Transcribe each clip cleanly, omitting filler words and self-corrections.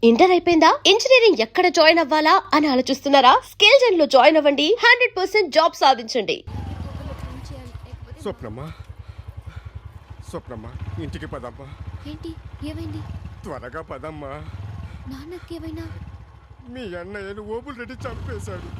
Inter అయిపోయిందా? Engineering ఎక్కడ join అవ్వాలా అని ఆలోచిస్తున్నారా? స్కిల్ జెన్ లో జాయిన్ అవ్వండి. 100% జాబ్ సాధించండి. స్వప్నమ్మా, స్వప్నమ్మా, ఇంటికి పదమ్మా. ఏంటి ఏమైంది? త్వరగా పదమ్మా. నాన్నకేమైనా? మీ అన్నయ్యను ఓబుల్ రెడ్డి చంపేశాడు.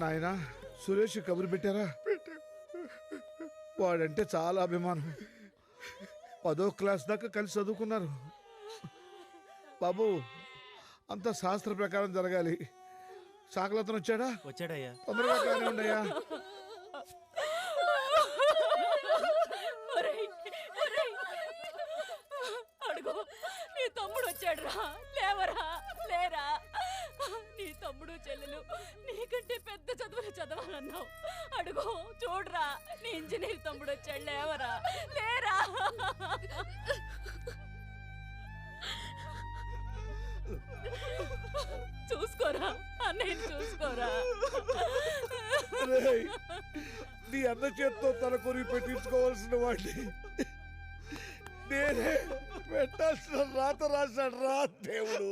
నాయనా సురేష్ కబురు పెట్టారా? వాడంటే చాలా అభిమానం. 10వ క్లాస్ దాకా కలిసి చదువుకున్నారు. బాబు అంత శాస్త్ర ప్రకారం జరగాలి. సాకలతను వచ్చాడయ్యా. తొందరగా కానీ ఉండయ్యా. అడుగు, నీ తమ్ముడు వచ్చాడురా. లేవరా, లేరా. నీ తమ్ముడు చెల్లెలు నీకంటే పెద్ద చదువులు చదవాలన్నావు. అడుగు చూడరా, నీ ఇంజనీర్ తమ్ముడు వచ్చాడు. లేవరా, లేరా. చూసుకోరా, అన్నయ్య చూసుకోరా. నీ అన్న చేత్తో తల కొరి పెట్టించుకోవాల్సిన వాడిని నేనే పెట్టాల్సిన రాత రాశాడు రా దేవుడు.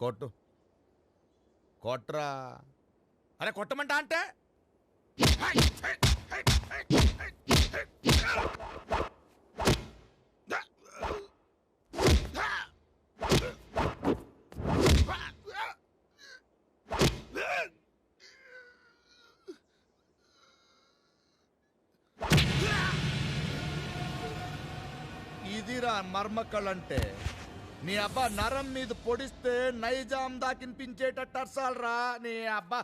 కొట్టు, కొట్రా. అరే కొట్టమంటా అంటే ఇదిరా మర్మక్కళ్ళంటే. నీ అబ్బా నరం మీద పొడిస్తే నైజాం దాకినిపించేటట్టు అర్సాలరా నీ అబ్బా.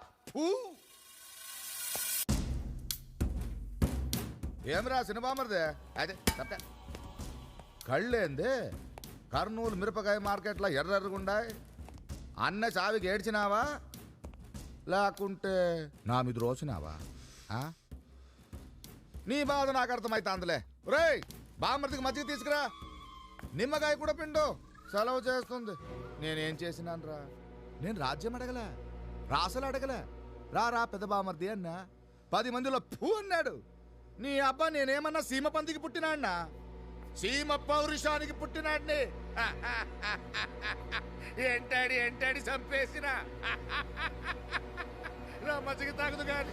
ఏమరా సినిమామరిదే అదే తప్ప కళ్ళేంది? కర్నూలు మిరపకాయ మార్కెట్లో ఎర్రెర్రగుండాయి. అన్న చావికి ఏడ్చినావా లేకుంటే నా మీద రోసినావా? నీ బాధ నాకు అర్థమైతాందిలే. రేయ్ బామర్దికి మజ్జిగ తీసుకురా, నిమ్మకాయ కూడా పిండు. సెలవు చేస్తుంది. నేనేం చేసినాను రా? నేను రాజ్యం అడగలే, రాసలు అడగలే. రా పెద్ద బామర్ది అన్నా. 10 మందిలో పూ అన్నాడు. నీ అబ్బా నేనేమన్నా సీమ పందికి పుట్టినాడినా? సీమ పౌరుషానికి పుట్టినాడిని. ఎంటాడి చంపేసిన రా మజ్జిగ తాగదు కానీ.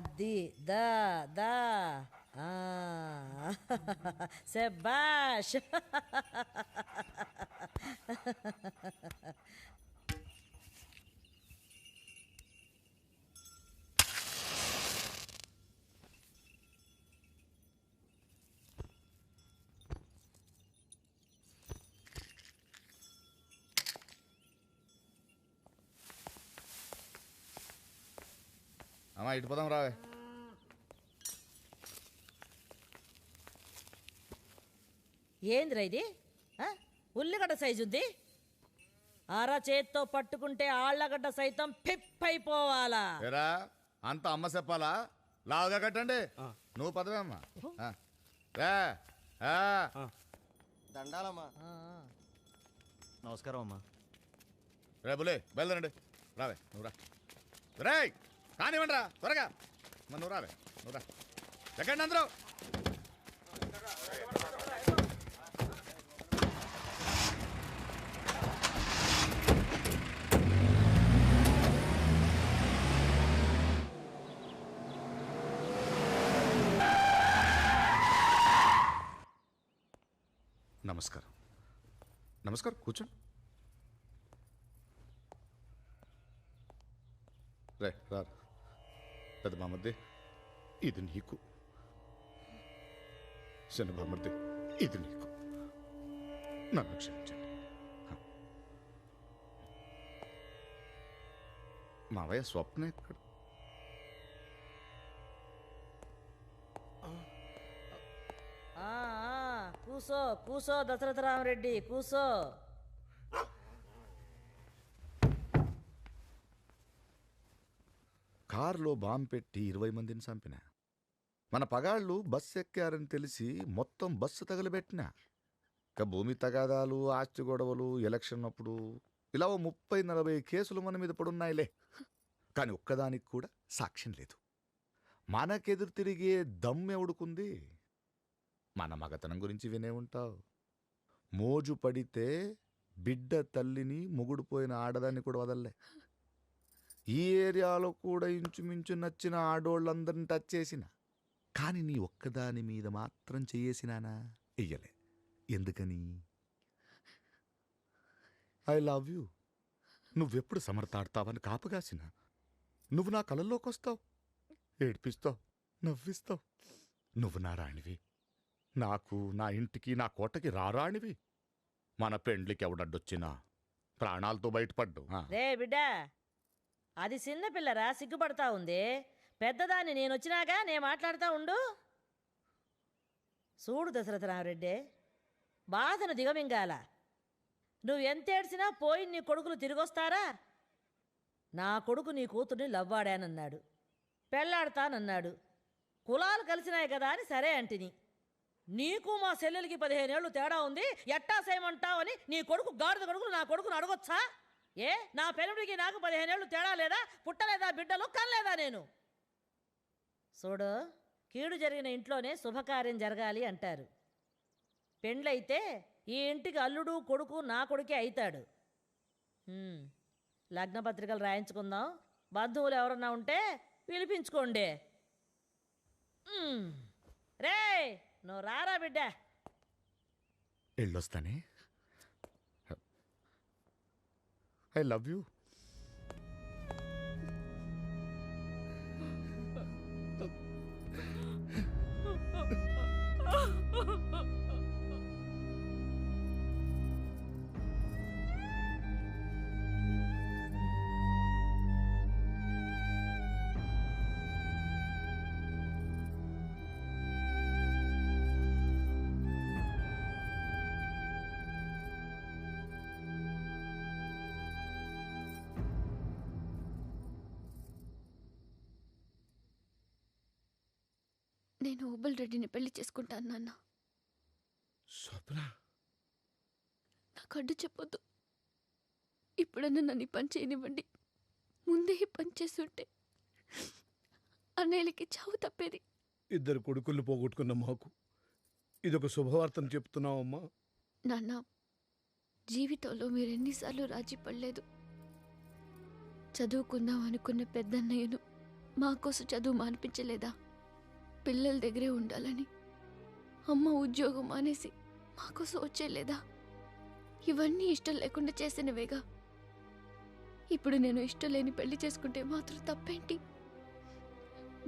అది దా దా ఆ. శబాష్ అమ్మా ఇటు పోదాం రావే. ఏందిరా ఇది ఆ? ఉల్లిగడ్డ సైజు ఉంది అర చేత్తో పట్టుకుంటే ఆళ్ళగడ్డ సైతం పిప్పైపోవాలా ఏరా అంత అమ్మ చెప్పాలా? లావుగా కట్టండి. నువ్వు పదవే అమ్మా. రా. దండాలమ్మా. నమస్కారం అమ్మా. రేపులే బయలుదేరండి. రావే నువ్వు రా. రే కానివ్వండి రా త్వరగా. నువ్వు రావే నువ్వు రా. ఎక్కండి అందరూ. నమస్కారం. నమస్కారం కూర్చోండి. రే రా. పెద్ద బామర్ది ఇది నీకు. చిన్న బామర్ది ఇది నీకు. నన్ను క్షమించండి. మావయ్య స్వప్న ఎక్కడ? కూసో కూసో దశరథ రామరెడ్డి కూసో. కారులో బాంబు పెట్టి 20 మందిని చంపిన. మన పగాళ్ళు బస్సు ఎక్కారని తెలిసి మొత్తం బస్సు తగలబెట్టిన. ఇక భూమి తగాదాలు, ఆస్తి గొడవలు, ఎలక్షన్ అప్పుడు ఇలా 30-40 కేసులు మన మీద పడున్నాయిలే. కానీ ఒక్కదానికి కూడా సాక్ష్యం లేదు. మనకెదురు తిరిగే దమ్మెవుడుకుంది? మన మగతనం గురించి వినే ఉంటావు. మోజు పడితే బిడ్డ తల్లిని మొగుడుపోయిన ఆడదాన్ని కూడా వదల్లే. ఈ ఏరియాలో కూడా ఇంచుమించు నచ్చిన ఆడోళ్ళందరిని టచ్ చేసిన. కానీ నీ ఒక్కదాని మీద మాత్రం చెయ్యేసినానా? వెయ్యలే. ఎందుకని? I love you. నువ్వెప్పుడు సమర్థాడతావని కాపుగాసిన. నువ్వు నా కళల్లోకి వస్తావు, ఏడ్పిస్తావు, నవ్విస్తావు. నువ్వు నా రాణివి. నాకు, నా ఇంటికి, నా కోటకి రారాణివి. మన పెండ్లికి ఎవడడ్డొచ్చినా ప్రాణాలతో బయటపడ్డు. రే బిడ్డ, అది చిన్న పిల్లరా, సిగ్గుపడతా ఉంది. పెద్దదాన్ని నేనొచ్చినాగా నేను మాట్లాడుతూ ఉండు. చూడు దశరథ రామరెడ్డి, బాధను దిగమింగాల. నువ్వు ఎంత ఏడ్చినా పోయి నీ కొడుకులు తిరిగొస్తారా? నా కొడుకు నీ కూతుర్ని లవ్వాడానన్నాడు, పెళ్ళాడతానన్నాడు. కులాలు కలిసినాయి కదా అని సరే అంటిని. నీకు మా చెల్లెలకి 15 ఏళ్ళు తేడా ఉంది, ఎట్టా చేయమంటావని నీ కొడుకు గాడిద కొడుకులు నా కొడుకును అడగొచ్చా? ఏ నా పెనుడికి నాకు 15 ఏళ్ళు తేడా లేదా? పుట్టలేదా బిడ్డలు? కనలేదా నేను? చూడు, కీడు జరిగిన ఇంట్లోనే శుభకార్యం జరగాలి అంటారు. పెండ్లైతే ఈ ఇంటికి అల్లుడు కొడుకు నా కొడుకే అవుతాడు. లగ్నపత్రికలు రాయించుకుందాం. బంధువులు ఎవరన్నా ఉంటే పిలిపించుకోండి. రే నువ్వు రారా బిడ్డ. వెళ్ళొస్తానే. I love you. నేను ఓబుల్ రెడ్డిని పెళ్లి చేసుకుంటాను నాన్న. స్వప్న, నాకు అడ్డు చెప్పొద్దు. ఇప్పుడన్నా నన్ను ఈ పని చేయనివ్వండి. ముందే ఈ పని చేస్తుంటే అన్నయ్యలకి చావు తప్పేది. 2 కొడుకులు పోగొట్టుకున్న మాకు ఇదొక శుభవార్తను చెప్తున్నావమ్మా. నాన్న, జీవితంలో మీరెన్నిసార్లు రాజీ పడలేదు. చదువుకుందాం అనుకున్న పెద్దన్నయ్యను మా కోసం చదువు మానిపించలేదా? పిల్లల దగ్గరే ఉండాలని అమ్మ ఉద్యోగం మానేసి మా కోసం వచ్చేలేదా? ఇవన్నీ ఇష్టం లేకుండా చేసినవేగా. ఇప్పుడు నేను ఇష్టం లేని పెళ్లి చేసుకుంటే మాత్రం తప్పేంటి?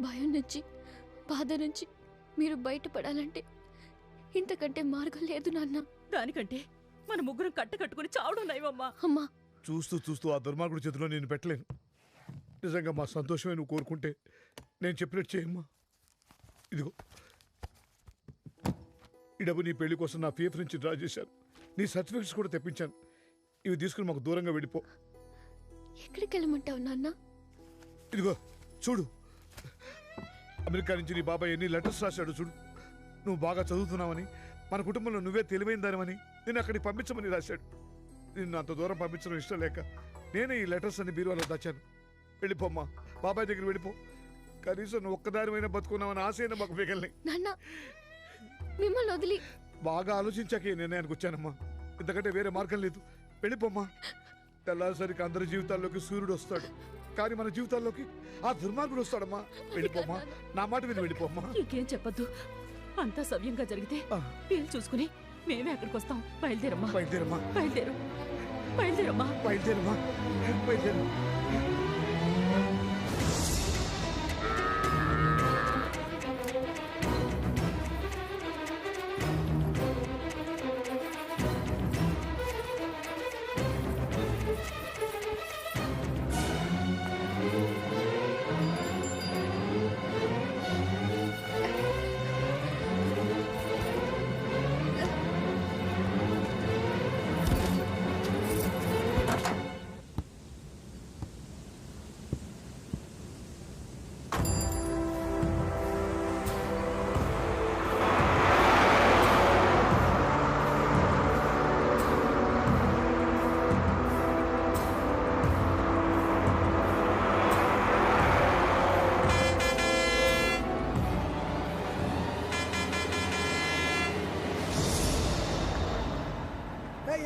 భయం నుంచి, బాధ నుంచి మీరు బయటపడాలంటే ఇంతకంటే మార్గం లేదు నాన్న. దానికంటే మన ముగ్గురం కట్టుకుని చావడం నయమమ్మా. అమ్మా, చూస్తూ చూస్తూ ఆ దుర్మార్గుడి చేతిలో నేను పెట్టలేను. నిజంగా మా సంతోషమే నువ్వు కోరుకుంటే నేను చెప్పినట్టు చేయమ్మా. ఇదిగో ఈ డబ్బు నీ పెళ్లి కోసం నా పీఎఫ్ నుంచి డ్రా చేశాను. నీ సర్టిఫికెట్స్ కూడా తెప్పించాను. ఇవి తీసుకుని మాకు దూరంగా వెళ్ళిపో. ఎక్కడికి వెళ్ళమంటావు నాన్న? ఇదిగో చూడు, అమెరికా నుంచి నీ బాబాయ్ ఎన్ని లెటర్స్ రాశాడు చూడు. నువ్వు బాగా చదువుతున్నావని, మన కుటుంబంలో నువ్వే తెలివైన దానివని నేను అక్కడికి పంపించమని రాశాడు. నిన్ను అంత దూరం పంపించడం ఇష్టం లేక నేనే ఈ లెటర్స్ అన్ని బీరువాలో దాచాను. వెళ్ళిపోమ్మా, బాబాయ్ దగ్గర వెళ్ళిపో. కనీసం నువ్వు ఒక్కదానివైనా బతుకున్నావని ఆశైనా మాకు మిగల్ని. నాన్న, మిమ్మల్ని వదిలి బాగా ఆలోచించాక ఈ నిర్ణయానికి వచ్చానమ్మా. ఇంతకంటే వేరే మార్గం లేదు. వెళ్ళిపోమ్మా. తెల్లారిసరికి అందరి జీవితాల్లోకి సూర్యుడు వస్తాడు, కానీ మన జీవితాల్లోకి ఆ దుర్మార్గుడు వస్తాడమ్మా. వెళ్ళిపోమ్మా, నా మాట విని వెళ్ళిపోమ్మా. ఇంకేం చెప్పొద్దు. అంతా సవ్యంగా జరిగితే ఆ. వీలు చూసుకుని మేమే అక్కడికి వస్తాం. బయలుదేరమ్మా, బయలుదేరమ్మా, బయలుదేరు, బయలుదేరమ్మా. బయలుదేరమ్మా, బయలుదేరు.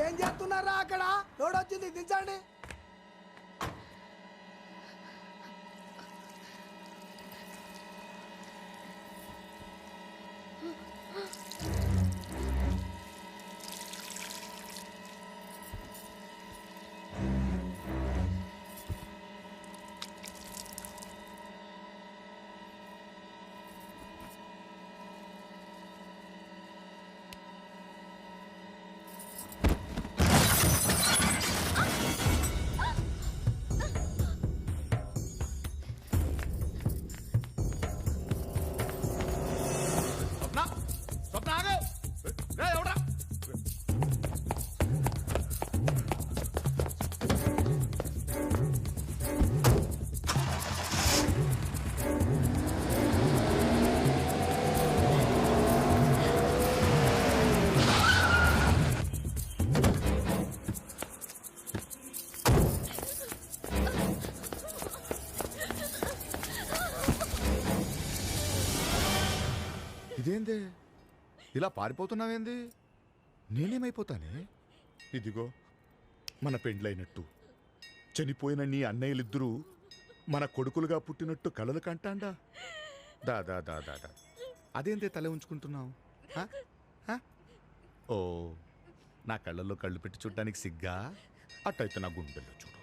ఏం చేస్తున్నారా అక్కడ? రోడొచ్చింది, దించండి. ఇదేందే ఇలా పారిపోతున్నావేంది? నేనేమైపోతానే? ఇదిగో మన పెండ్లైనట్టు చనిపోయిన నీ అన్నయ్యలిద్దరూ మన కొడుకులుగా పుట్టినట్టు కలలు కంటాండా. దాదా దాదా దా అదేందే తల ఉంచుకుంటున్నావు? ఓ, నా కళ్ళల్లో కళ్ళు పెట్టి చూడటానికి సిగ్గా? అట్టయితే నా గుండెల్లో చూడు.